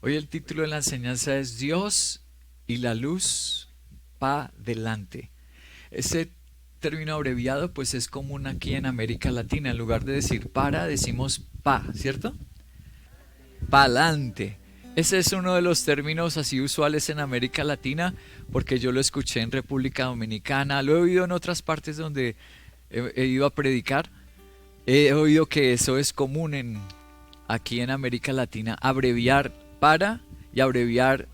Hoy el título de la enseñanza es Dios y la luz pa delante. Ese término abreviado pues es común aquí en América Latina. En lugar de decir para, decimos pa, ¿cierto? Pa'lante. Ese es uno de los términos así usuales en América Latina porque yo lo escuché en República Dominicana, lo he oído en otras partes donde he ido a predicar. He oído que eso es común aquí en América Latina, abreviar para y abreviar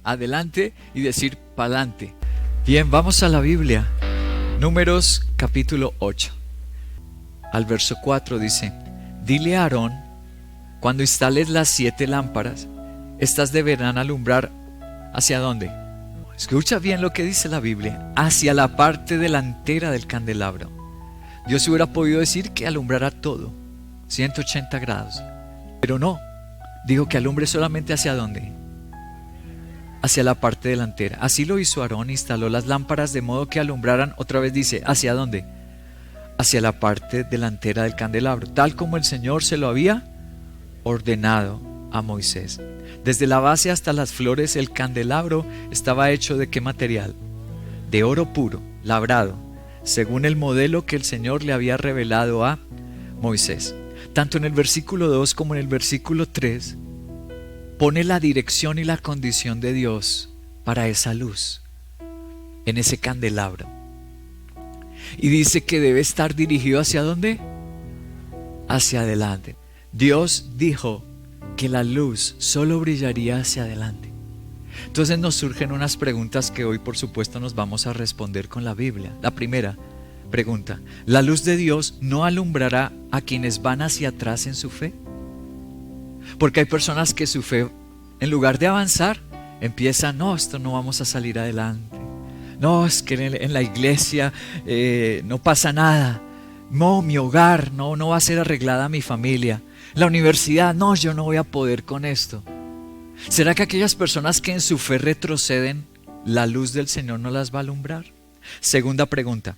adelante y decir pa'lante. Bien, vamos a la Biblia. Números capítulo 8. Al verso 4 dice: Dile a Aarón, cuando instales las 7 lámparas, estas deberán alumbrar ¿hacia dónde? Escucha bien lo que dice la Biblia: hacia la parte delantera del candelabro. Dios hubiera podido decir que alumbrara todo, 180 grados, pero no, dijo que alumbre solamente ¿hacia dónde? Hacia la parte delantera. Así lo hizo Aarón, instaló las lámparas de modo que alumbraran, otra vez dice, ¿hacia dónde? Hacia la parte delantera del candelabro, tal como el Señor se lo había ordenado a Moisés. Desde la base hasta las flores, el candelabro estaba hecho ¿de qué material? De oro puro, labrado, según el modelo que el Señor le había revelado a Moisés. Tanto en el versículo 2 como en el versículo 3 pone la dirección y la condición de Dios para esa luz en ese candelabro. Y dice que debe estar dirigido ¿hacia dónde? Hacia adelante. Dios dijo que la luz solo brillaría hacia adelante. Entonces nos surgen unas preguntas que hoy por supuesto nos vamos a responder con la Biblia. La primera pregunta: ¿la luz de Dios no alumbrará a quienes van hacia atrás en su fe? Porque hay personas que su fe, en lugar de avanzar, empieza: no, esto no vamos a salir adelante. No, es que en la iglesia no pasa nada. No, mi hogar no va a ser arreglada mi familia. La universidad, no, yo no voy a poder con esto. ¿Será que aquellas personas que en su fe retroceden, la luz del Señor no las va a alumbrar? Segunda pregunta: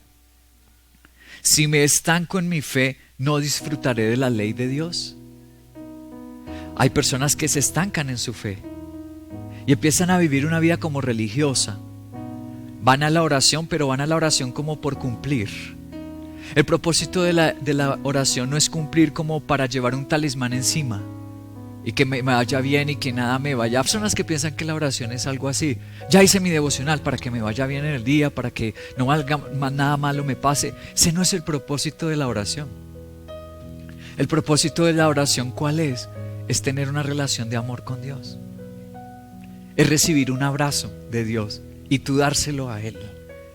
si me estanco en mi fe, ¿no disfrutaré de la ley de Dios? Hay personas que se estancan en su fe y empiezan a vivir una vida como religiosa. Van a la oración, pero van a la oración como por cumplir. El propósito de la oración no es cumplir como para llevar un talismán encima y que me vaya bien y que nada me vaya. Hay personas que piensan que la oración es algo así: ya hice mi devocional para que me vaya bien en el día, para que no nada malo me pase. Ese no es el propósito de la oración. El propósito de la oración, ¿cuál es? Es tener una relación de amor con Dios. Es recibir un abrazo de Dios y tú dárselo a Él.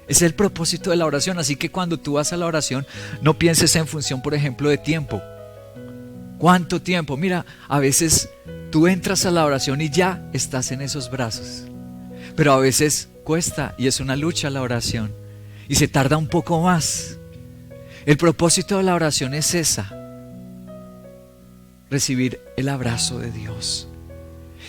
Es el propósito de la oración. Así que cuando tú vas a la oración, no pienses en función, por ejemplo, de tiempo. ¿Cuánto tiempo? Mira, a veces tú entras a la oración y ya estás en esos brazos. Pero a veces cuesta y es una lucha la oración y se tarda un poco más. El propósito de la oración es esa: recibir el abrazo de Dios.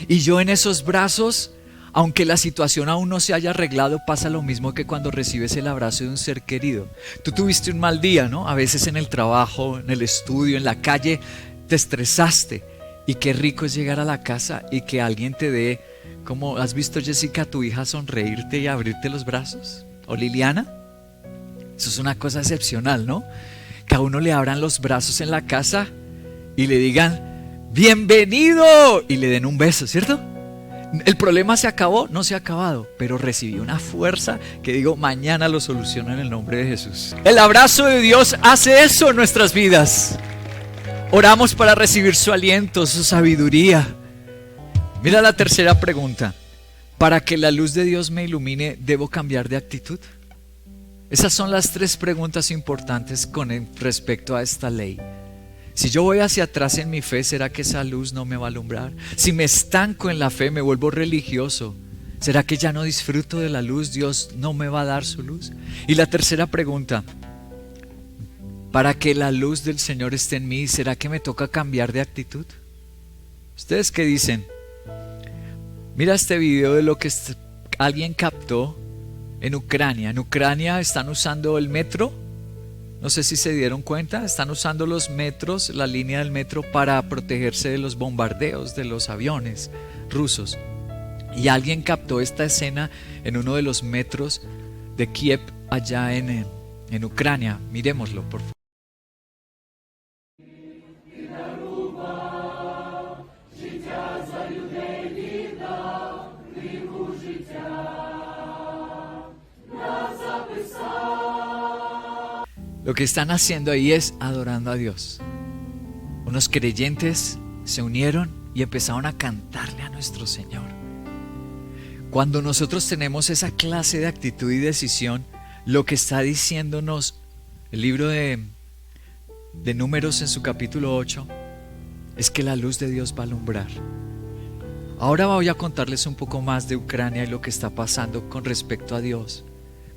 Y yo en esos brazos, aunque la situación aún no se haya arreglado, pasa lo mismo que cuando recibes el abrazo de un ser querido. Tú tuviste un mal día, ¿no? A veces en el trabajo, en el estudio, en la calle, te estresaste. Y qué rico es llegar a la casa y que alguien te dé, como has visto, Jessica, tu hija, sonreírte y abrirte los brazos. O Liliana. Eso es una cosa excepcional, ¿no? Que a uno le abran los brazos en la casa y le digan: ¡bienvenido! Y le den un beso, ¿cierto? ¿El problema se acabó? No se ha acabado, pero recibí una fuerza que digo, mañana lo soluciono en el nombre de Jesús. El abrazo de Dios hace eso en nuestras vidas. Oramos para recibir su aliento, su sabiduría. Mira la tercera pregunta: ¿para que la luz de Dios me ilumine, debo cambiar de actitud? Esas son las 3 preguntas importantes con respecto a esta ley. Si yo voy hacia atrás en mi fe, ¿será que esa luz no me va a alumbrar? Si me estanco en la fe, me vuelvo religioso, ¿será que ya no disfruto de la luz? ¿Dios no me va a dar su luz? Y la tercera pregunta: para que la luz del Señor esté en mí, ¿será que me toca cambiar de actitud? ¿Ustedes qué dicen? Mira este video de lo que alguien captó en Ucrania. En Ucrania están usando el metro No sé si se dieron cuenta, están usando los metros, la línea del metro, para protegerse de los bombardeos de los aviones rusos. Y alguien captó esta escena en uno de los metros de Kiev, allá en Ucrania. Miremoslo, por favor. Lo que están haciendo ahí es adorando a Dios. Unos creyentes se unieron y empezaron a cantarle a nuestro Señor. Cuando nosotros tenemos esa clase de actitud y decisión, lo que está diciéndonos el libro de Números en su capítulo 8 es que la luz de Dios va a alumbrar. Ahora voy a contarles un poco más de Ucrania y lo que está pasando con respecto a Dios,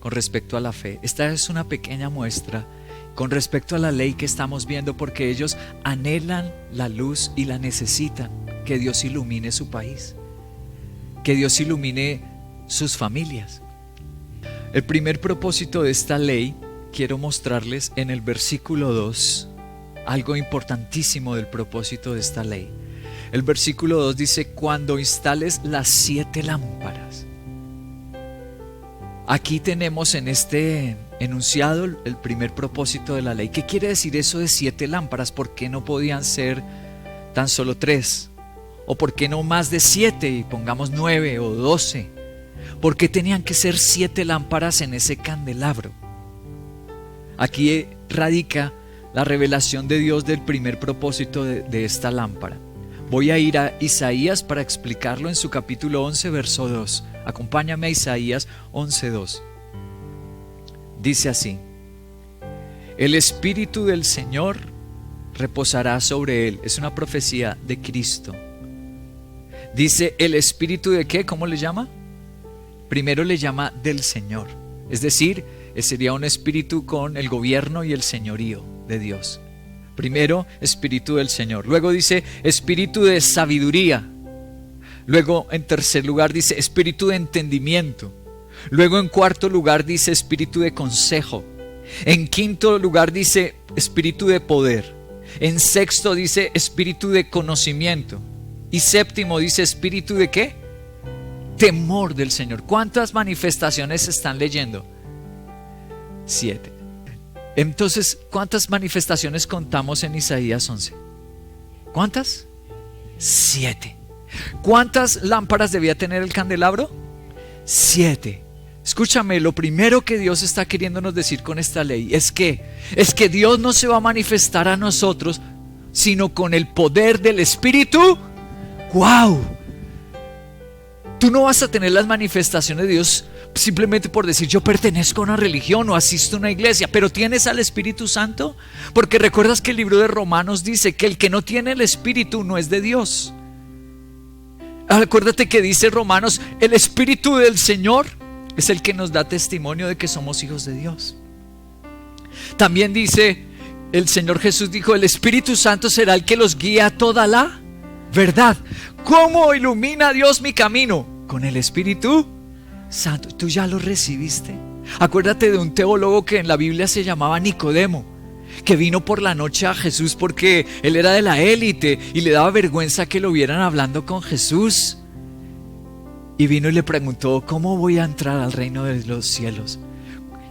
con respecto a la fe. Esta es una pequeña muestra con respecto a la ley que estamos viendo, porque ellos anhelan la luz y la necesitan. Que Dios ilumine su país, que Dios ilumine sus familias. El primer propósito de esta ley quiero mostrarles en el versículo 2 algo importantísimo del propósito de esta ley. El versículo 2 dice: cuando instales las 7 lámparas. Aquí tenemos en este enunciado el primer propósito de la ley. ¿Qué quiere decir eso de 7 lámparas? ¿Por qué no podían ser tan solo 3? ¿O por qué no más de 7 y pongamos 9 o 12? ¿Por qué tenían que ser 7 lámparas en ese candelabro? Aquí radica la revelación de Dios del primer propósito de esta lámpara. Voy a ir a Isaías para explicarlo en su capítulo 11, verso 2. Acompáñame a Isaías 11:2. Dice así: el Espíritu del Señor reposará sobre él. Es una profecía de Cristo. Dice: ¿el Espíritu de qué? ¿Cómo le llama? Primero le llama del Señor. Es decir, sería un espíritu con el gobierno y el señorío de Dios. Primero, Espíritu del Señor. Luego dice Espíritu de sabiduría. Luego, en tercer lugar, dice Espíritu de entendimiento. Luego, en cuarto lugar, dice Espíritu de consejo. En quinto lugar, dice Espíritu de poder. En sexto, dice Espíritu de conocimiento. Y séptimo, dice Espíritu de ¿qué? Temor del Señor. ¿Cuántas manifestaciones están leyendo? 7. Entonces, ¿cuántas manifestaciones contamos en Isaías 11? ¿Cuántas? 7. ¿Cuántas lámparas debía tener el candelabro? 7. Escúchame, lo primero que Dios está queriéndonos decir con esta ley es que Dios no se va a manifestar a nosotros sino con el poder del Espíritu. ¡Wow! Tú no vas a tener las manifestaciones de Dios simplemente por decir yo pertenezco a una religión o asisto a una iglesia, pero ¿tienes al Espíritu Santo? Porque recuerdas que el libro de Romanos dice que el que no tiene el Espíritu no es de Dios. Acuérdate que dice Romanos: el Espíritu del Señor es el que nos da testimonio de que somos hijos de Dios. También dice el Señor Jesús, dijo: el Espíritu Santo será el que los guía a toda la verdad. ¿Cómo ilumina Dios mi camino? Con el Espíritu Santo. ¿Tú ya lo recibiste? Acuérdate de un teólogo que en la Biblia se llamaba Nicodemo, que vino por la noche a Jesús porque él era de la élite y le daba vergüenza que lo vieran hablando con Jesús. Y vino y le preguntó: ¿cómo voy a entrar al reino de los cielos?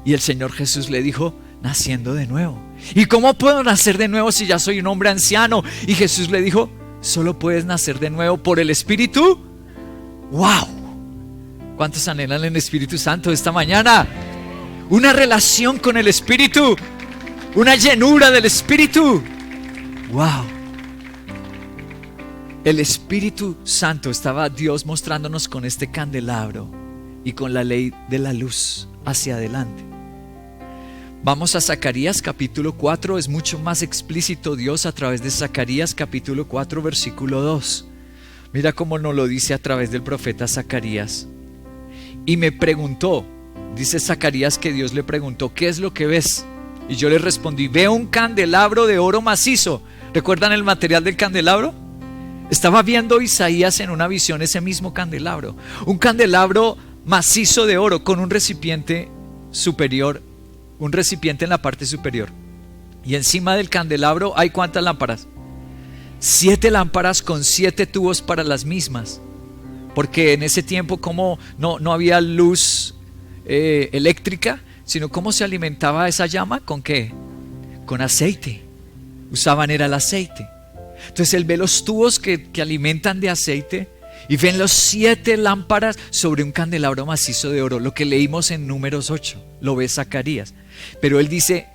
Y el Señor Jesús le dijo: naciendo de nuevo. ¿Y cómo puedo nacer de nuevo si ya soy un hombre anciano? Y Jesús le dijo: solo puedes nacer de nuevo por el Espíritu. ¡Wow! ¿Cuántos anhelan el Espíritu Santo esta mañana? Una relación con el Espíritu, una llenura del Espíritu. ¡Wow! El Espíritu Santo, estaba Dios mostrándonos con este candelabro y con la ley de la luz hacia adelante. Vamos a Zacarías capítulo 4, es mucho más explícito Dios a través de Zacarías capítulo 4 versículo 2. Mira cómo nos lo dice a través del profeta Zacarías. Y me preguntó, dice Zacarías que Dios le preguntó: ¿qué es lo que ves? Y yo le respondí: veo un candelabro de oro macizo. ¿Recuerdan el material del candelabro? Estaba viendo Isaías en una visión ese mismo candelabro. Un candelabro macizo de oro con un recipiente superior, un recipiente en la parte superior. Y encima del candelabro hay ¿cuántas lámparas? 7 lámparas con 7 tubos para las mismas. Porque en ese tiempo como no había luz eléctrica, sino cómo se alimentaba esa llama, ¿con qué? Con aceite. Usaban era el aceite. Entonces él ve los tubos que alimentan de aceite y ven los 7 lámparas sobre un candelabro macizo de oro. Lo que leímos en Números 8, lo ve Zacarías. Pero él dice,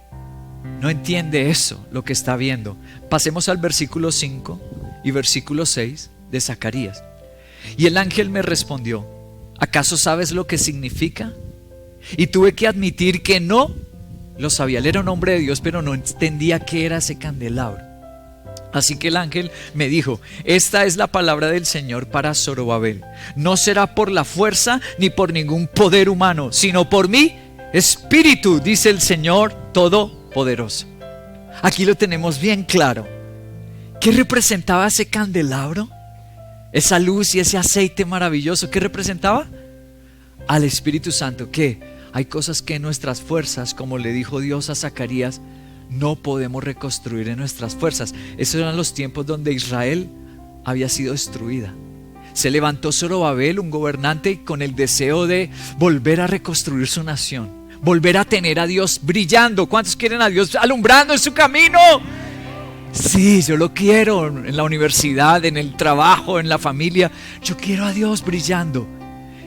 no entiende eso, lo que está viendo. Pasemos al versículo 5 y versículo 6 de Zacarías. Y el ángel me respondió, ¿acaso sabes lo que significa? Y tuve que admitir que no lo sabía. Él era un hombre de Dios, pero no entendía qué era ese candelabro. Así que el ángel me dijo, esta es la palabra del Señor para Zorobabel. No será por la fuerza ni por ningún poder humano, sino por mi espíritu, dice el Señor Todopoderoso. Aquí lo tenemos bien claro. ¿Qué representaba ese candelabro? Esa luz y ese aceite maravilloso, ¿qué representaba? Al Espíritu Santo. ¿Qué? Hay cosas que en nuestras fuerzas, como le dijo Dios a Zacarías, no podemos reconstruir en nuestras fuerzas. Esos eran los tiempos donde Israel había sido destruida. Se levantó Zorobabel, un gobernante, con el deseo de volver a reconstruir su nación, volver a tener a Dios brillando. ¿Cuántos quieren a Dios alumbrando en su camino? Sí, yo lo quiero en la universidad, en el trabajo, en la familia. Yo quiero a Dios brillando.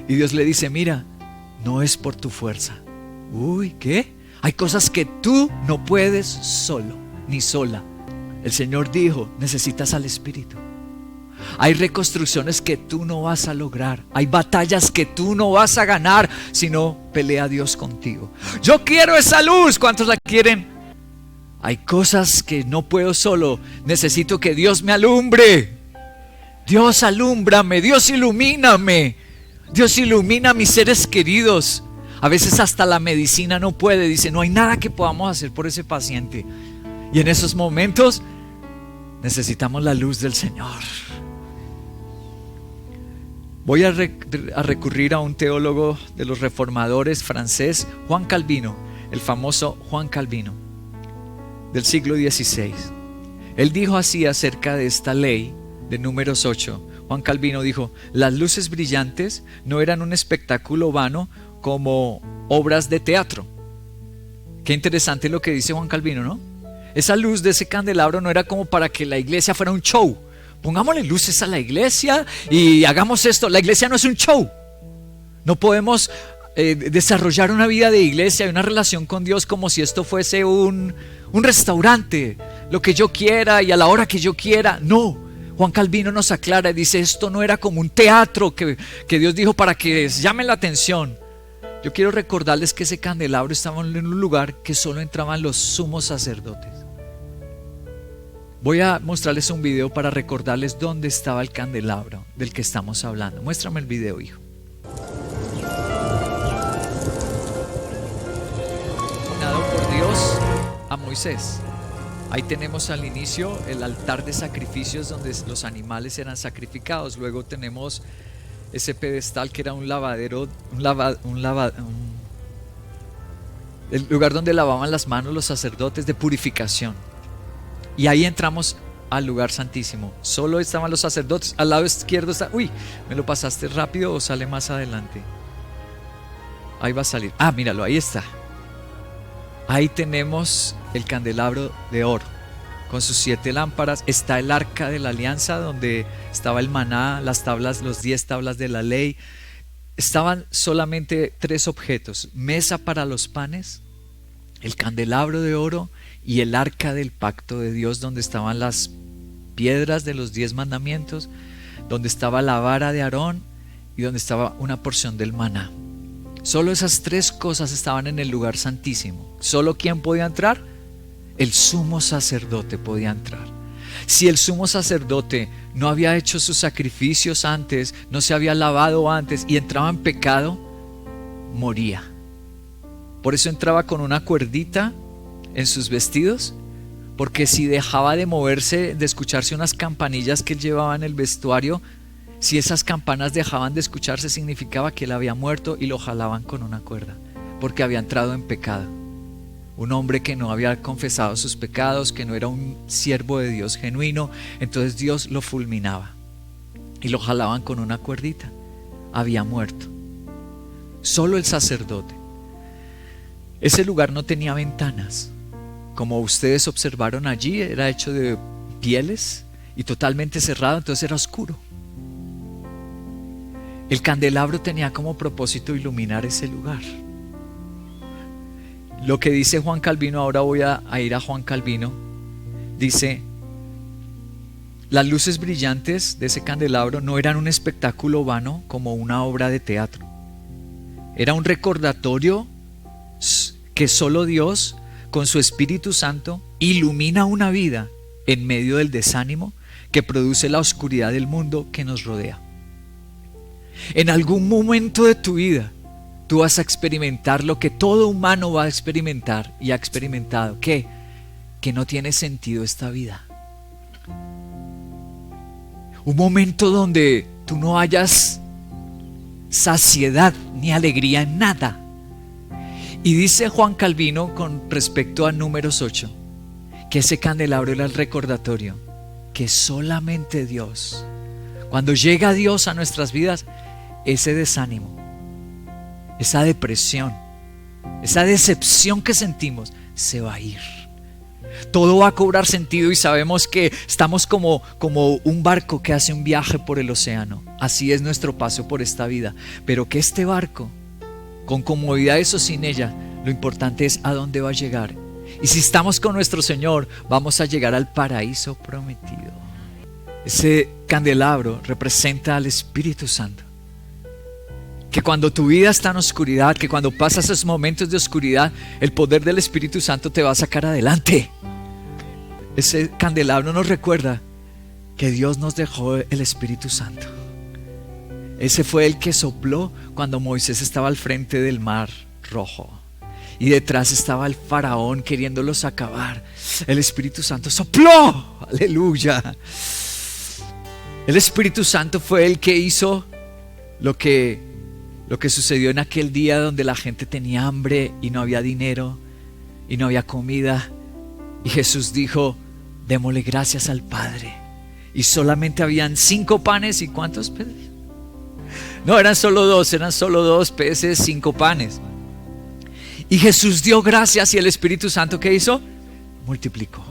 Y Dios le dice, mira, no es por tu fuerza. Uy, ¿qué? Hay cosas que tú no puedes solo, ni sola. El Señor dijo, necesitas al Espíritu. Hay reconstrucciones que tú no vas a lograr. Hay batallas que tú no vas a ganar si no pelea Dios contigo. Yo quiero esa luz. ¿Cuántos la quieren? Hay cosas que no puedo solo. Necesito que Dios me alumbre. Dios alúmbrame. Dios ilumíname. Dios ilumina a mis seres queridos. A veces hasta la medicina no puede. Dice, no hay nada que podamos hacer por ese paciente. Y en esos momentos necesitamos la luz del Señor. Voy a recurrir a un teólogo de los reformadores francés, Juan Calvino, el famoso Juan Calvino del siglo XVI. Él dijo así acerca de esta ley de Números 8. Juan Calvino dijo, las luces brillantes no eran un espectáculo vano como obras de teatro. Qué interesante lo que dice Juan Calvino, ¿no? Esa luz de ese candelabro no era como para que la iglesia fuera un show. Pongámosle luces a la iglesia y hagamos esto. La iglesia no es un show. No podemos desarrollar una vida de iglesia y una relación con Dios como si esto fuese un restaurante, lo que yo quiera y a la hora que yo quiera. No, Juan Calvino nos aclara y dice, esto no era como un teatro que Dios dijo para que llamen la atención. Yo quiero recordarles que ese candelabro estaba en un lugar que solo entraban los sumos sacerdotes. Voy a mostrarles un video para recordarles dónde estaba el candelabro del que estamos hablando. Muéstrame el video, hijo. Dado por Dios a Moisés. Ahí tenemos al inicio el altar de sacrificios donde los animales eran sacrificados. Luego tenemos ese pedestal que era un lavadero, el lugar donde lavaban las manos los sacerdotes de purificación. Y ahí entramos al lugar santísimo. Solo estaban los sacerdotes. Al lado izquierdo está... Uy, ¿me lo pasaste rápido o sale más adelante? Ahí va a salir. Ah, míralo, ahí está. Ahí tenemos el candelabro de oro con sus 7 lámparas. Está el arca de la alianza donde estaba el maná, las tablas, los 10 tablas de la ley. Estaban solamente 3 objetos: mesa para los panes, el candelabro de oro y el arca del pacto de Dios, donde estaban las piedras de los 10 mandamientos, donde estaba la vara de Aarón y donde estaba una porción del maná. Solo esas 3 cosas estaban en el lugar santísimo. ¿Solo quién podía entrar? El sumo sacerdote podía entrar. Si el sumo sacerdote no había hecho sus sacrificios antes, no se había lavado antes y entraba en pecado, moría. Por eso entraba con una cuerdita en sus vestidos, porque si dejaba de moverse, de escucharse unas campanillas que él llevaba en el vestuario, si esas campanas dejaban de escucharse, significaba que él había muerto y lo jalaban con una cuerda, porque había entrado en pecado. un hombre que no había confesado sus pecados, que no era un siervo de Dios genuino. Entonces Dios lo fulminaba y lo jalaban con una cuerdita. Había muerto. Solo el sacerdote. Ese lugar no tenía ventanas. Como ustedes observaron allí, era hecho de pieles y totalmente cerrado, entonces era oscuro. El candelabro tenía como propósito iluminar ese lugar. Lo que dice Juan Calvino, ahora voy a ir a Juan Calvino, dice: las luces brillantes de ese candelabro no eran un espectáculo vano como una obra de teatro. Era un recordatorio que solo Dios, con su Espíritu Santo, ilumina una vida en medio del desánimo que produce la oscuridad del mundo que nos rodea. En algún momento de tu vida, tú vas a experimentar lo que todo humano va a experimentar y ha experimentado. ¿Qué? Que no tiene sentido esta vida. Un momento donde tú no hayas saciedad ni alegría en nada. Y dice Juan Calvino con respecto a Números 8, que ese candelabro era el recordatorio que solamente Dios, cuando llega Dios a nuestras vidas, ese desánimo, esa depresión, esa decepción que sentimos, se va a ir. Todo va a cobrar sentido y sabemos que estamos como un barco que hace un viaje por el océano. Así es nuestro paso por esta vida. Pero que este barco, con comodidades o sin ella, lo importante es a dónde va a llegar. Y si estamos con nuestro Señor, vamos a llegar al paraíso prometido. Ese candelabro representa al Espíritu Santo. Que cuando tu vida está en oscuridad, que cuando pasas esos momentos de oscuridad, el poder del Espíritu Santo te va a sacar adelante. Ese candelabro nos recuerda que Dios nos dejó el Espíritu Santo. Ese fue el que sopló cuando Moisés estaba al frente del mar rojo y detrás estaba el faraón queriéndolos acabar. El Espíritu Santo sopló. Aleluya. El Espíritu Santo fue el que hizo lo que sucedió en aquel día donde la gente tenía hambre y no había dinero y no había comida. Y Jesús dijo: démosle gracias al Padre. Y solamente habían 5 panes y ¿cuántos peces? No, eran solo 2 peces, 5 panes. Y Jesús dio gracias y el Espíritu Santo, ¿qué hizo? Multiplicó.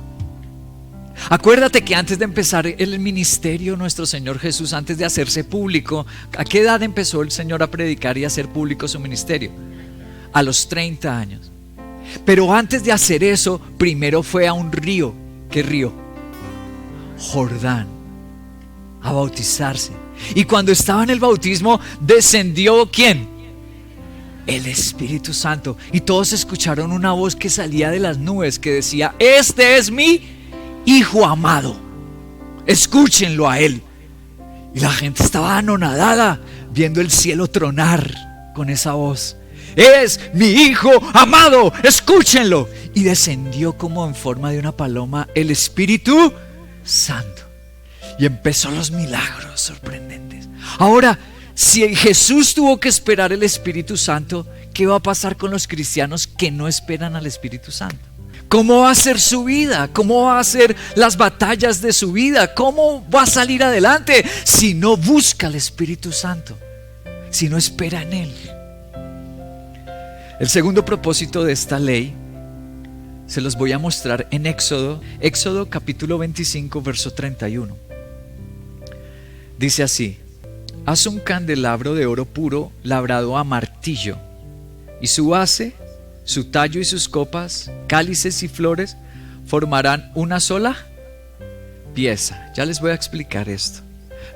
Acuérdate que antes de empezar el ministerio, nuestro Señor Jesús, antes de hacerse público, ¿a qué edad empezó el Señor a predicar y a hacer público su ministerio? A los 30 años. Pero antes de hacer eso, primero fue a un río. ¿Qué río? Jordán, a bautizarse. Y cuando estaba en el bautismo, descendió ¿quién? El Espíritu Santo. Y todos escucharon una voz que salía de las nubes que decía: este es mi Hijo amado, escúchenlo a Él. Y la gente estaba anonadada viendo el cielo tronar con esa voz: es mi Hijo amado, escúchenlo. Y descendió como en forma de una paloma el Espíritu Santo. Y empezó los milagros sorprendentes. Ahora, si Jesús tuvo que esperar el Espíritu Santo, ¿qué va a pasar con los cristianos que no esperan al Espíritu Santo? ¿Cómo va a ser su vida? ¿Cómo va a ser las batallas de su vida? ¿Cómo va a salir adelante si no busca al Espíritu Santo? Si no espera en Él. El segundo propósito de esta ley se los voy a mostrar en Éxodo capítulo 25, verso 31. Dice así: haz un candelabro de oro puro labrado a martillo, y su base, su tallo y sus copas, cálices y flores formarán una sola pieza. Ya les voy a explicar esto.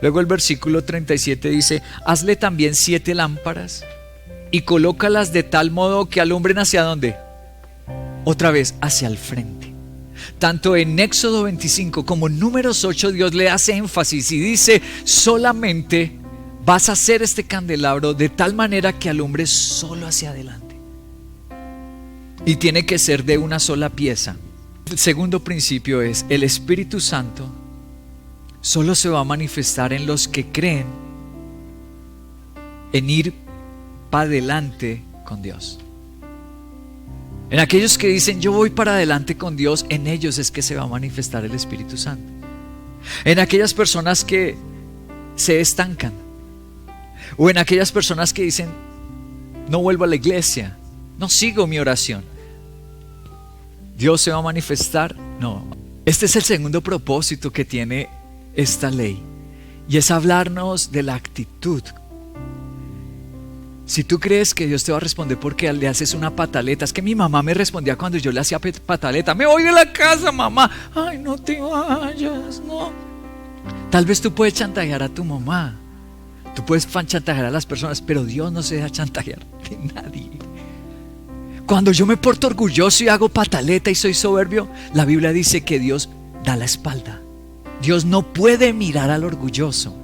Luego el versículo 37 dice: hazle también 7 lámparas y colócalas de tal modo que alumbren ¿hacia dónde? Otra vez, hacia el frente. Tanto en Éxodo 25 como en Números 8 Dios le hace énfasis y dice: solamente vas a hacer este candelabro de tal manera que alumbre solo hacia adelante. Y tiene que ser de una sola pieza. El segundo principio es: el Espíritu Santo solo se va a manifestar en los que creen en ir para adelante con Dios. En aquellos que dicen yo voy para adelante con Dios, en ellos es que se va a manifestar el Espíritu Santo. En aquellas personas que se estancan, o en aquellas personas que dicen no vuelvo a la iglesia, no sigo mi oración, ¿Dios se va a manifestar? No. Este es el segundo propósito que tiene esta ley, y es hablarnos de la actitud. Si tú crees que Dios te va a responder porque le haces una pataleta, es que mi mamá me respondía cuando yo le hacía pataleta, me voy de la casa, mamá, ay, no te vayas, no. Tal vez tú puedes chantajear a tu mamá, tú puedes chantajear a las personas, pero Dios no se deja chantajear de nadie. Cuando yo me porto orgulloso y hago pataleta y soy soberbio, la Biblia dice que Dios da la espalda. Dios no puede mirar al orgulloso.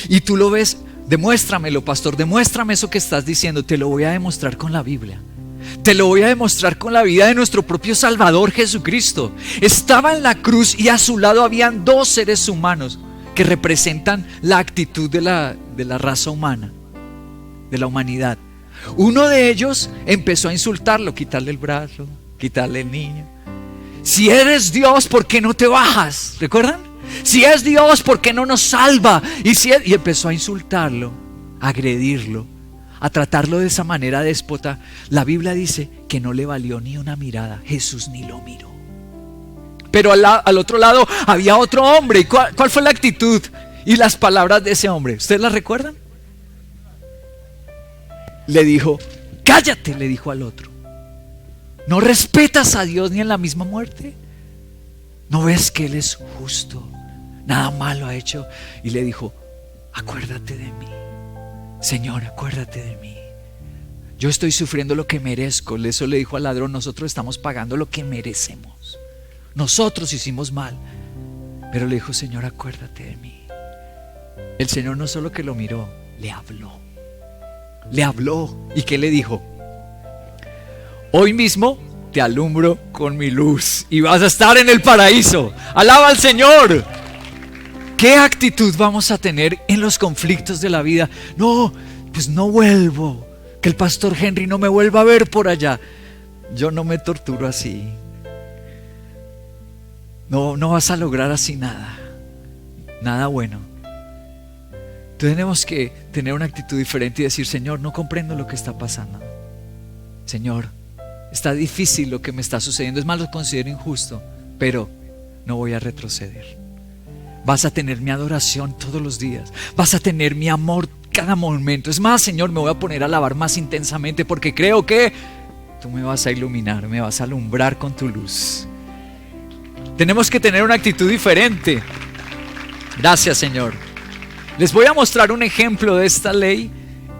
Y tú lo ves. Demuéstramelo, pastor, demuéstrame eso que estás diciendo. Te lo voy a demostrar con la Biblia. Te lo voy a demostrar con la vida de nuestro propio Salvador Jesucristo. Estaba en la cruz y a su lado habían dos seres humanos que representan la actitud de la raza humana, de la humanidad. Uno de ellos empezó a insultarlo, quitarle el brazo, quitarle el niño. Si eres Dios, ¿por qué no te bajas? ¿Recuerdan? Si es Dios, ¿por qué no nos salva? Y empezó a insultarlo, a agredirlo, a tratarlo de esa manera déspota. La Biblia dice que no le valió ni una mirada. Jesús ni lo miró. Pero al otro lado había otro hombre. ¿Y cuál fue la actitud y las palabras de ese hombre? ¿Ustedes las recuerdan? Le dijo, cállate, le dijo al otro. ¿No respetas a Dios ni en la misma muerte? ¿No ves que Él es justo? Nada malo ha hecho. Y le dijo, acuérdate de mí. Señor, acuérdate de mí. Yo estoy sufriendo lo que merezco. Eso le dijo al ladrón, nosotros estamos pagando lo que merecemos. Nosotros hicimos mal. Pero le dijo, Señor, acuérdate de mí. El Señor no solo que lo miró, le habló. Le habló. ¿Y qué le dijo? Hoy mismo te alumbro con mi luz y vas a estar en el paraíso. Alaba al Señor. ¿Qué actitud vamos a tener en los conflictos de la vida? No, pues no vuelvo. Que el pastor Henry no me vuelva a ver por allá. Yo no me torturo así. No vas a lograr así nada. Nada bueno. Tenemos que tener una actitud diferente y decir, Señor, no comprendo lo que está pasando. Señor, está difícil lo que me está sucediendo. Es más, lo considero injusto, pero no voy a retroceder. Vas a tener mi adoración todos los días. Vas a tener mi amor cada momento. Es más, Señor, me voy a poner a alabar más intensamente porque creo que tú me vas a iluminar, me vas a alumbrar con tu luz. Tenemos que tener una actitud diferente. Gracias, Señor. Les voy a mostrar un ejemplo de esta ley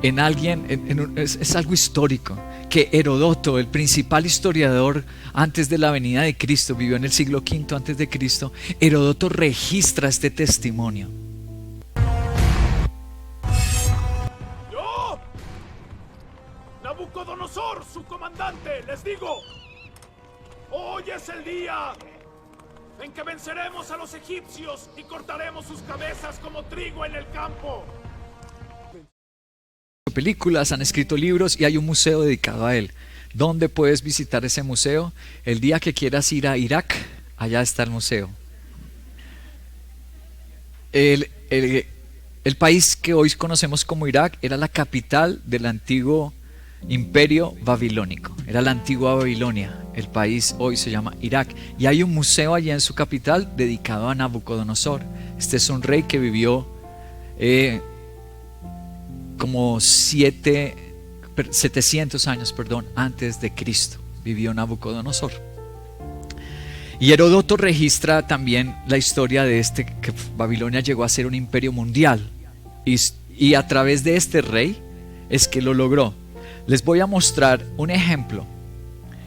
en alguien, es algo histórico. Que Herodoto, el principal historiador antes de la venida de Cristo, vivió en el siglo V antes de Cristo. Herodoto registra este testimonio. Yo, Nabucodonosor, su comandante, les digo, hoy es el día en que venceremos a los egipcios y cortaremos sus cabezas como trigo en el campo. Películas, han escrito libros y hay un museo dedicado a él. ¿Dónde puedes visitar ese museo? El día que quieras ir a Irak, allá está el museo. El país que hoy conocemos como Irak era la capital del antiguo imperio babilónico. Era la antigua Babilonia. El país hoy se llama Irak. Y hay un museo allá en su capital dedicado a Nabucodonosor. Este es un rey que vivió como 700 años, antes de Cristo. Vivió Nabucodonosor. Y Heródoto registra también la historia de que Babilonia llegó a ser un imperio mundial. Y a través de este rey es que lo logró. Les voy a mostrar un ejemplo.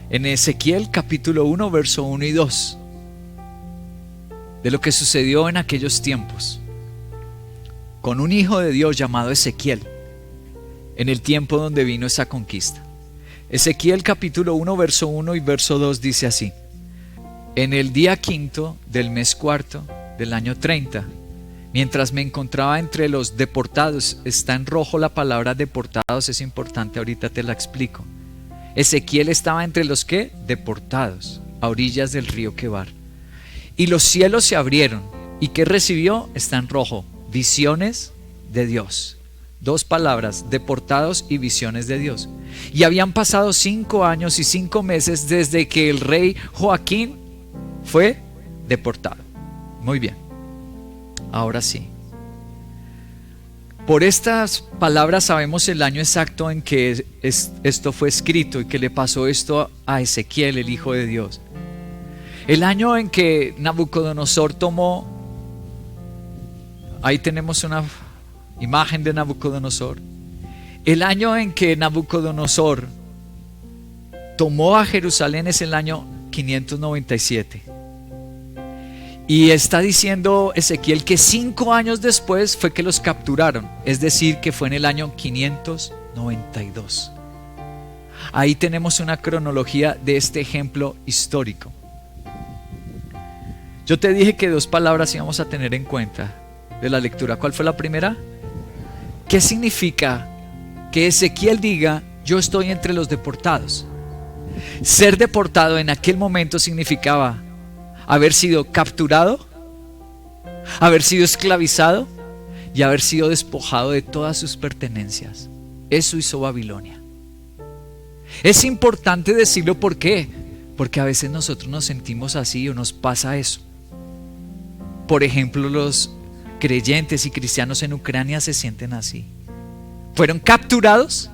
En Ezequiel capítulo 1, verso 1 y 2. De lo que sucedió en aquellos tiempos. Con un hijo de Dios llamado Ezequiel. En el tiempo donde vino esa conquista. Ezequiel capítulo 1 verso 1 y verso 2 dice así: en el día quinto del mes cuarto del año 30, mientras me encontraba entre los deportados, está en rojo la palabra deportados, es importante, ahorita te la explico. Ezequiel estaba entre los que deportados a orillas del río Quebar. Y los cielos se abrieron. ¿Y qué recibió? Está en rojo. Visiones de Dios. 2 palabras, deportados y visiones de Dios. Y habían pasado 5 años y 5 meses desde que el rey Joaquín fue deportado. Muy bien. Ahora sí. Por estas palabras sabemos el año exacto en que esto fue escrito y que le pasó esto a Ezequiel, el Hijo de Dios. El año en que Nabucodonosor tomó, ahí tenemos una imagen de Nabucodonosor. El año en que Nabucodonosor tomó a Jerusalén es el año 597. Y está diciendo Ezequiel que 5 años después fue que los capturaron, es decir, que fue en el año 592. Ahí tenemos una cronología de este ejemplo histórico. Yo te dije que 2 palabras íbamos a tener en cuenta de la lectura. ¿Cuál fue la primera? ¿Qué significa que Ezequiel diga, yo estoy entre los deportados? Ser deportado en aquel momento significaba haber sido capturado, haber sido esclavizado y haber sido despojado de todas sus pertenencias. Eso hizo Babilonia. Es importante decirlo, ¿por qué? Porque a veces nosotros nos sentimos así o nos pasa eso. Por ejemplo, los creyentes y cristianos en Ucrania se sienten así. Fueron capturados,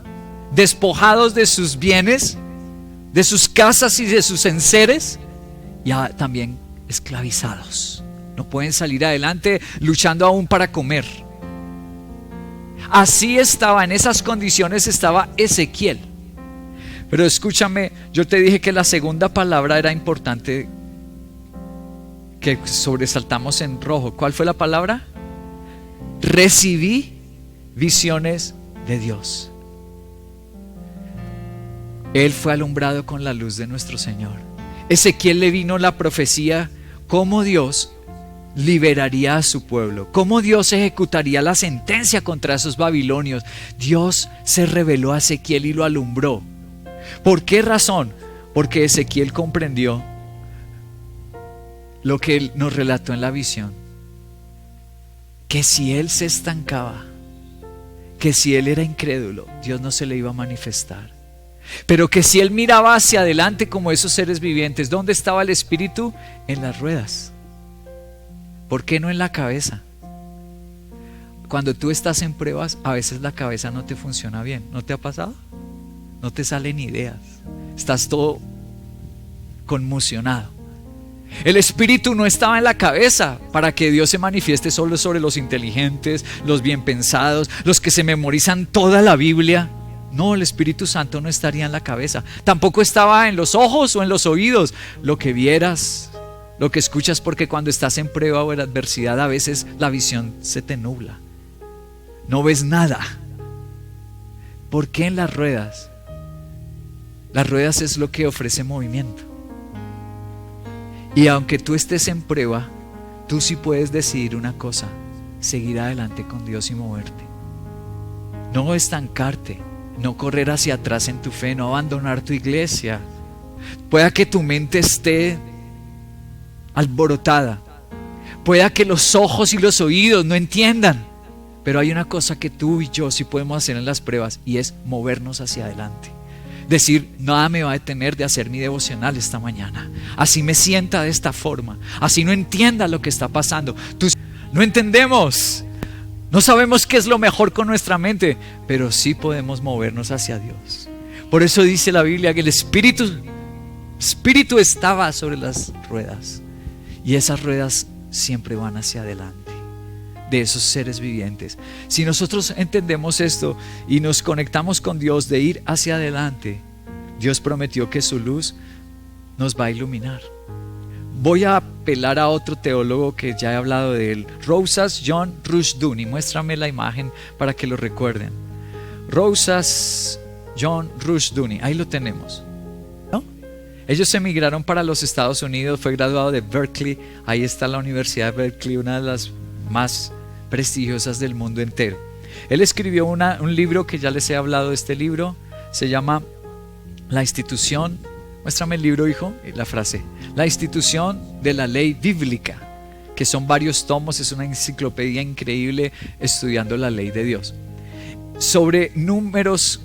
despojados de sus bienes, de sus casas y de sus enseres, y también esclavizados. No pueden salir adelante luchando aún para comer. Así estaba, en esas condiciones estaba Ezequiel. Pero escúchame, yo te dije que la segunda palabra era importante, que sobresaltamos en rojo. ¿Cuál fue la palabra? Recibí visiones de Dios. Él fue alumbrado con la luz de nuestro Señor. Ezequiel le vino la profecía cómo Dios liberaría a su pueblo, cómo Dios ejecutaría la sentencia contra esos babilonios. Dios se reveló a Ezequiel y lo alumbró. ¿Por qué razón? Porque Ezequiel comprendió lo que él nos relató en la visión, que si él se estancaba, que si él era incrédulo, Dios no se le iba a manifestar. Pero que si él miraba hacia adelante como esos seres vivientes, ¿dónde estaba el espíritu? En las ruedas. ¿Por qué no en la cabeza? Cuando tú estás en pruebas, a veces la cabeza no te funciona bien. ¿No te ha pasado? No te salen ideas. Estás todo conmocionado. El espíritu no estaba en la cabeza para que Dios se manifieste solo sobre los inteligentes, los bien pensados, los que se memorizan toda la Biblia. No, el Espíritu Santo no estaría en la cabeza. Tampoco estaba en los ojos o en los oídos. Lo que vieras, lo que escuchas, porque cuando estás en prueba o en adversidad a veces la visión se te nubla. No ves nada. ¿Por qué en las ruedas? Las ruedas es lo que ofrece movimiento. Y aunque tú estés en prueba, tú sí puedes decidir una cosa: seguir adelante con Dios y moverte. No estancarte. No correr hacia atrás en tu fe, no abandonar tu iglesia. Pueda que tu mente esté alborotada, pueda que los ojos y los oídos no entiendan, pero hay una cosa que tú y yo sí podemos hacer en las pruebas, y es movernos hacia adelante. Decir, nada me va a detener de hacer mi devocional esta mañana. Así me sienta de esta forma, así no entienda lo que está pasando. No entendemos. No sabemos qué es lo mejor con nuestra mente, pero sí podemos movernos hacia Dios. Por eso dice la Biblia que el Espíritu estaba sobre las ruedas, y esas ruedas siempre van hacia adelante de esos seres vivientes. Si nosotros entendemos esto y nos conectamos con Dios de ir hacia adelante, Dios prometió que su luz nos va a iluminar. Voy a apelar a otro teólogo que ya he hablado de él, Rousas John Rushdoony. Muéstrame la imagen para que lo recuerden. Rousas John Rushdoony, ahí lo tenemos, ¿no? Ellos emigraron para los Estados Unidos, fue graduado de Berkeley. Ahí está la Universidad de Berkeley, una de las más prestigiosas del mundo entero. Él escribió un libro que ya les he hablado de este libro, se llama la institución, muéstrame el libro, hijo, y la frase, la institución de la ley bíblica, que son varios tomos, es una enciclopedia increíble estudiando la ley de Dios. Sobre Números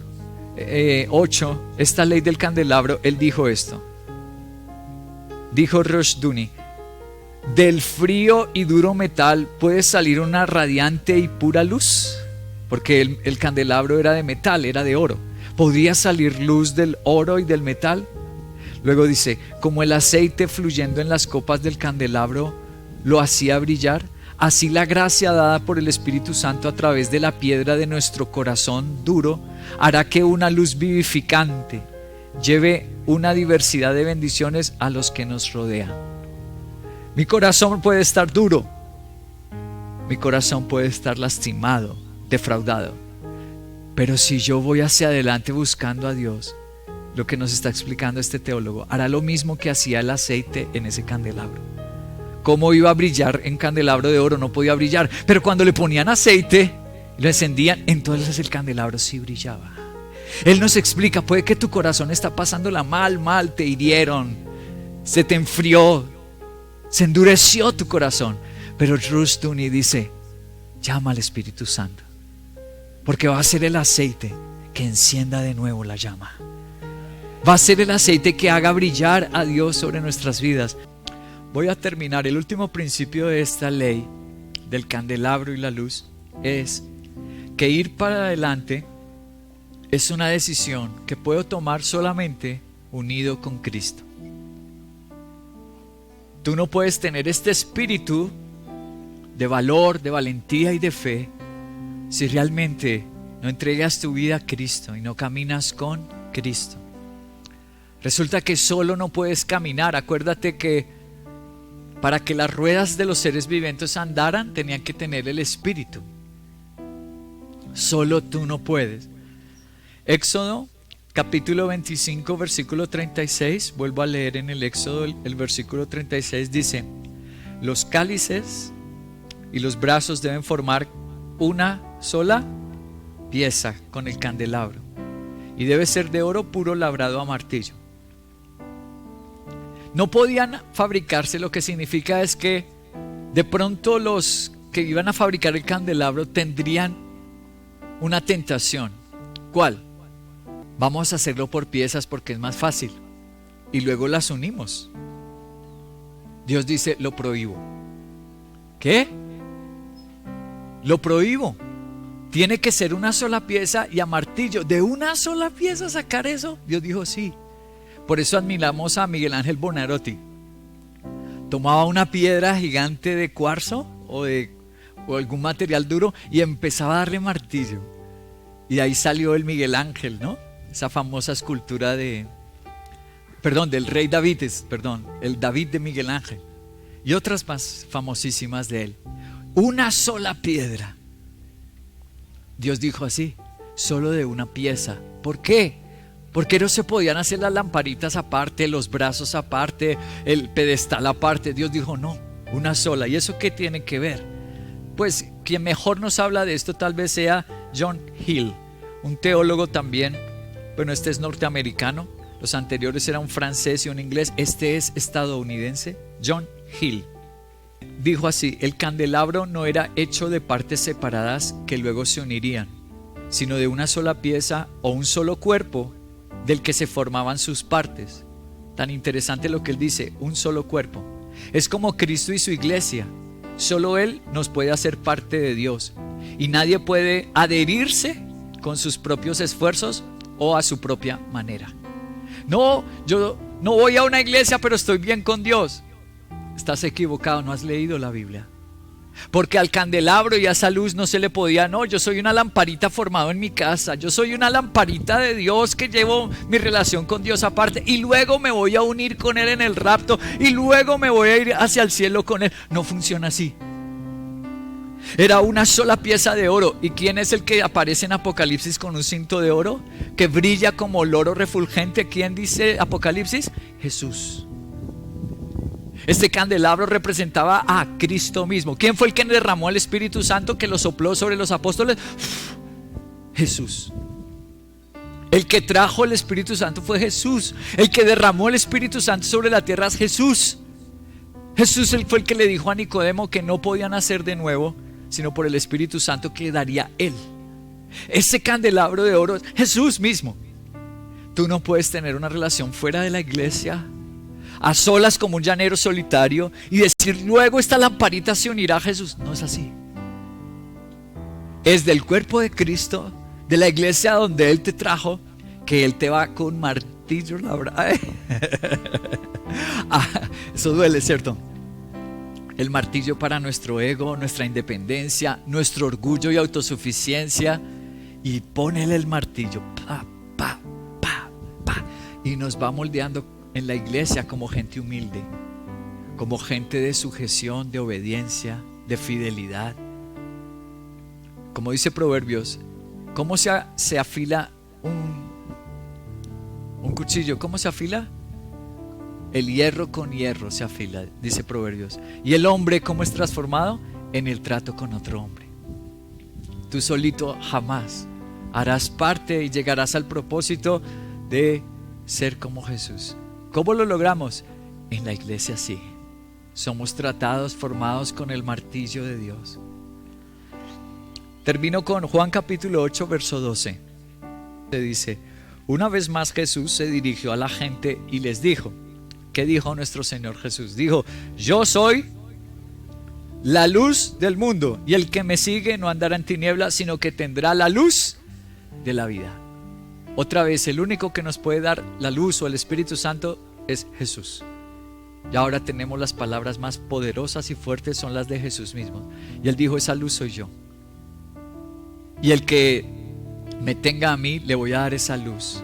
8, esta ley del candelabro, él dijo esto. Dijo Rushduni: del frío y duro metal puede salir una radiante y pura luz, porque el candelabro era de metal, era de oro. ¿Podría salir luz del oro y del metal? Luego dice, como el aceite fluyendo en las copas del candelabro lo hacía brillar, así la gracia dada por el Espíritu Santo a través de la piedra de nuestro corazón duro hará que una luz vivificante lleve una diversidad de bendiciones a los que nos rodean. Mi corazón puede estar duro, mi corazón puede estar lastimado, defraudado, pero si yo voy hacia adelante buscando a Dios, lo que nos está explicando este teólogo, hará lo mismo que hacía el aceite en ese candelabro. ¿Cómo iba a brillar en candelabro de oro? No podía brillar, pero cuando le ponían aceite, lo encendían, entonces el candelabro sí brillaba. Él nos explica, puede que tu corazón está pasándola mal, te hirieron, se te enfrió, se endureció tu corazón, pero Rushduni dice, llama al Espíritu Santo, porque va a ser el aceite que encienda de nuevo la llama. Va a ser el aceite que haga brillar a Dios sobre nuestras vidas. Voy a terminar. El último principio de esta ley del candelabro y la luz es que ir para adelante es una decisión que puedo tomar solamente unido con Cristo. Tú no puedes tener este espíritu de valor, de valentía y de fe si realmente no entregas tu vida a Cristo y no caminas con Cristo. Resulta que solo no puedes caminar. Acuérdate que para que las ruedas de los seres vivientes andaran, tenían que tener el espíritu. Solo tú no puedes. Éxodo capítulo 25 versículo 36, vuelvo a leer en el Éxodo el versículo 36, dice: los cálices y los brazos deben formar una sola pieza con el candelabro, y debe ser de oro puro labrado a martillo. No podían fabricarse, lo que significa es que de pronto los que iban a fabricar el candelabro tendrían una tentación. ¿Cuál? Vamos a hacerlo por piezas porque es más fácil y luego las unimos. Dios dice, lo prohíbo. ¿Qué? Lo prohíbo. Tiene que ser una sola pieza y a martillo. ¿De una sola pieza sacar eso? Dios dijo sí. Por eso admiramos a Miguel Ángel Buonarroti. Tomaba una piedra gigante de cuarzo o algún material duro y empezaba a darle martillo. Y ahí salió el Miguel Ángel, ¿no? Esa famosa escultura del rey David, el David de Miguel Ángel. Y otras más famosísimas de él. Una sola piedra. Dios dijo así, solo de una pieza. ¿Por qué? Porque no se podían hacer las lamparitas aparte, los brazos aparte, el pedestal aparte. Dios dijo no, una sola. ¿Y eso qué tiene que ver? Pues quien mejor nos habla de esto tal vez sea John Hill, un teólogo también. Bueno, este es norteamericano, los anteriores eran un francés y un inglés, este es estadounidense. John Hill dijo así: el candelabro no era hecho de partes separadas que luego se unirían, sino de una sola pieza o un solo cuerpo del que se formaban sus partes. Tan interesante lo que él dice, un solo cuerpo. Es como Cristo y su iglesia. Solo Él nos puede hacer parte de Dios y nadie puede adherirse con sus propios esfuerzos o a su propia manera. No, yo no voy a una iglesia pero estoy bien con Dios. Estás equivocado, no has leído la Biblia. Porque al candelabro y a esa luz no se le podía, no, yo soy una lamparita formado en mi casa, yo soy una lamparita de Dios que llevo mi relación con Dios aparte y luego me voy a unir con Él en el rapto y luego me voy a ir hacia el cielo con Él. No funciona así. Era una sola pieza de oro. ¿Y quién es el que aparece en Apocalipsis con un cinto de oro que brilla como el oro refulgente? ¿Quién dice Apocalipsis? Jesús. Este candelabro representaba a Cristo mismo. ¿Quién fue el que derramó el Espíritu Santo que lo sopló sobre los apóstoles? Jesús. El que trajo el Espíritu Santo fue Jesús. El que derramó el Espíritu Santo sobre la tierra es Jesús. Jesús fue el que le dijo a Nicodemo que no podía nacer de nuevo, sino por el Espíritu Santo que daría Él. Ese candelabro de oro es Jesús mismo. Tú no puedes tener una relación fuera de la iglesia, a solas como un llanero solitario, y decir luego esta lamparita se unirá a Jesús. No es así. Es del cuerpo de Cristo, de la iglesia donde Él te trajo, que Él te va con martillo labrar. Eso duele, ¿cierto? El martillo para nuestro ego, nuestra independencia, nuestro orgullo y autosuficiencia. Y ponele el martillo, pa, pa, pa, pa. Y nos va moldeando en la iglesia como gente humilde, como gente de sujeción, de obediencia, de fidelidad. Como dice Proverbios, ¿cómo se afila un cuchillo? ¿Cómo se afila? El hierro con hierro se afila, dice Proverbios. ¿Y el hombre cómo es transformado? En el trato con otro hombre. Tú solito jamás harás parte y llegarás al propósito de ser como Jesús. ¿Cómo lo logramos? En la iglesia sí. Somos tratados, formados con el martillo de Dios. Termino con Juan capítulo 8, verso 12. Se dice: una vez más Jesús se dirigió a la gente y les dijo. ¿Qué dijo nuestro Señor Jesús? Dijo: yo soy la luz del mundo, y el que me sigue no andará en tinieblas, sino que tendrá la luz de la vida. Otra vez, el único que nos puede dar la luz o el Espíritu Santo es Jesús. Y ahora tenemos las palabras más poderosas y fuertes, son las de Jesús mismo. Y Él dijo: esa luz soy yo. Y el que me tenga a mí, le voy a dar esa luz,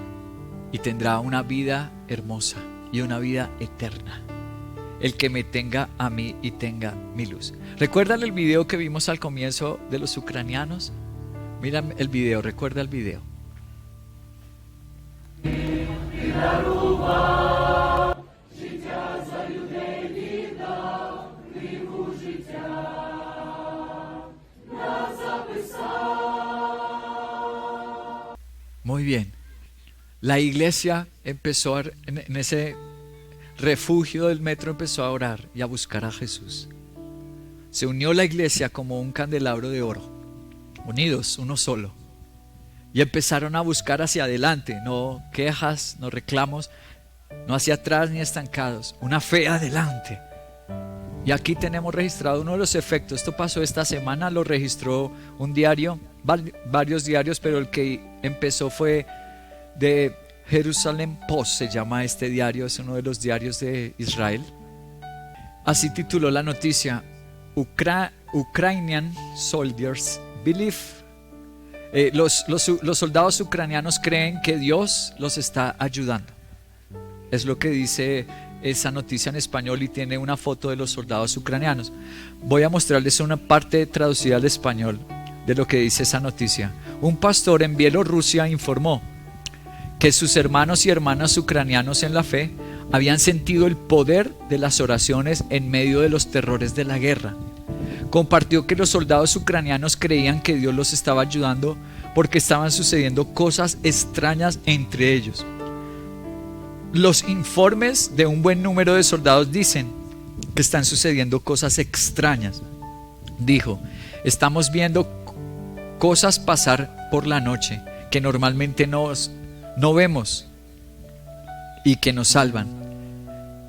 y tendrá una vida hermosa y una vida eterna. El que me tenga a mí y tenga mi luz. ¿Recuerdan el video que vimos al comienzo de los ucranianos? Mira el video, recuerda el video. Muy bien. La iglesia empezó en ese refugio del metro, empezó a orar y a buscar a Jesús. Se unió la iglesia como un candelabro de oro, unidos, uno solo. Y empezaron a buscar hacia adelante, no quejas, no reclamos, no hacia atrás ni estancados, una fe adelante. Y aquí tenemos registrado uno de los efectos. Esto pasó esta semana, lo registró un diario, varios diarios, pero el que empezó fue de Jerusalem Post, se llama este diario, es uno de los diarios de Israel. Así tituló la noticia: Ukrainian soldiers believe. Los soldados ucranianos creen que Dios los está ayudando. Es lo que dice esa noticia en español, y tiene una foto de los soldados ucranianos. Voy a mostrarles una parte traducida al español de lo que dice esa noticia. Un pastor en Bielorrusia informó que sus hermanos y hermanas ucranianos en la fe habían sentido el poder de las oraciones en medio de los terrores de la guerra. Compartió que los soldados ucranianos creían que Dios los estaba ayudando porque estaban sucediendo cosas extrañas entre ellos. Los informes de un buen número de soldados dicen que están sucediendo cosas extrañas. Dijo: estamos viendo cosas pasar por la noche que normalmente no vemos y que nos salvan.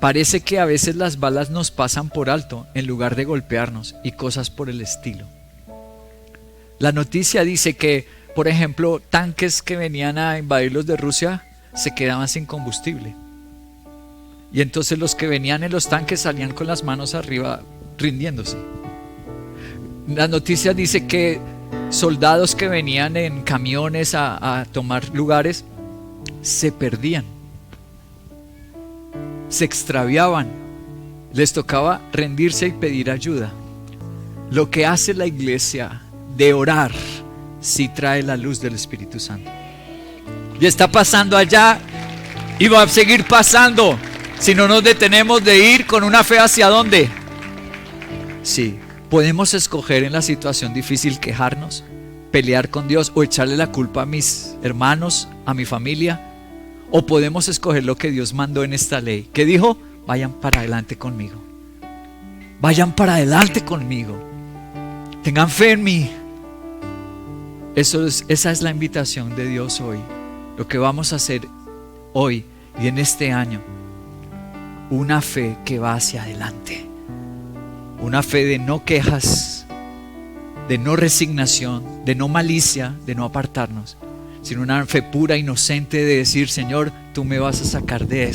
Parece que a veces las balas nos pasan por alto en lugar de golpearnos y cosas por el estilo. La noticia dice que, por ejemplo, tanques que venían a invadirlos de Rusia se quedaban sin combustible. Y entonces los que venían en los tanques salían con las manos arriba rindiéndose. La noticia dice que soldados que venían en camiones a tomar lugares se perdían, se extraviaban, les tocaba rendirse y pedir ayuda. Lo que hace la iglesia de orar sí trae la luz del Espíritu Santo. Y está pasando allá y va a seguir pasando si no nos detenemos de ir con una fe. ¿Hacia dónde? Sí, podemos escoger en la situación difícil quejarnos, pelear con Dios o echarle la culpa a mis hermanos, a mi familia, o podemos escoger lo que Dios mandó en esta ley, que dijo: vayan para adelante conmigo, vayan para adelante conmigo, tengan fe en mí. Esa es la invitación de Dios hoy, lo que vamos a hacer hoy y en este año, una fe que va hacia adelante, una fe de no quejas, de no resignación, de no malicia, de no apartarnos, sino una fe pura, inocente, de decir: Señor, tú me vas a sacar de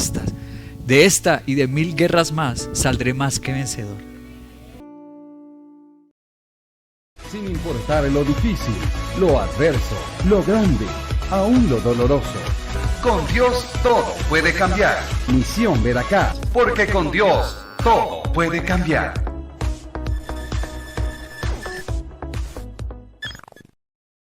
esta y de 1000 guerras más, saldré más que vencedor. Sin importar lo difícil, lo adverso, lo grande, aún lo doloroso. Con Dios todo puede cambiar. Misión Veracruz. Porque con Dios todo puede cambiar.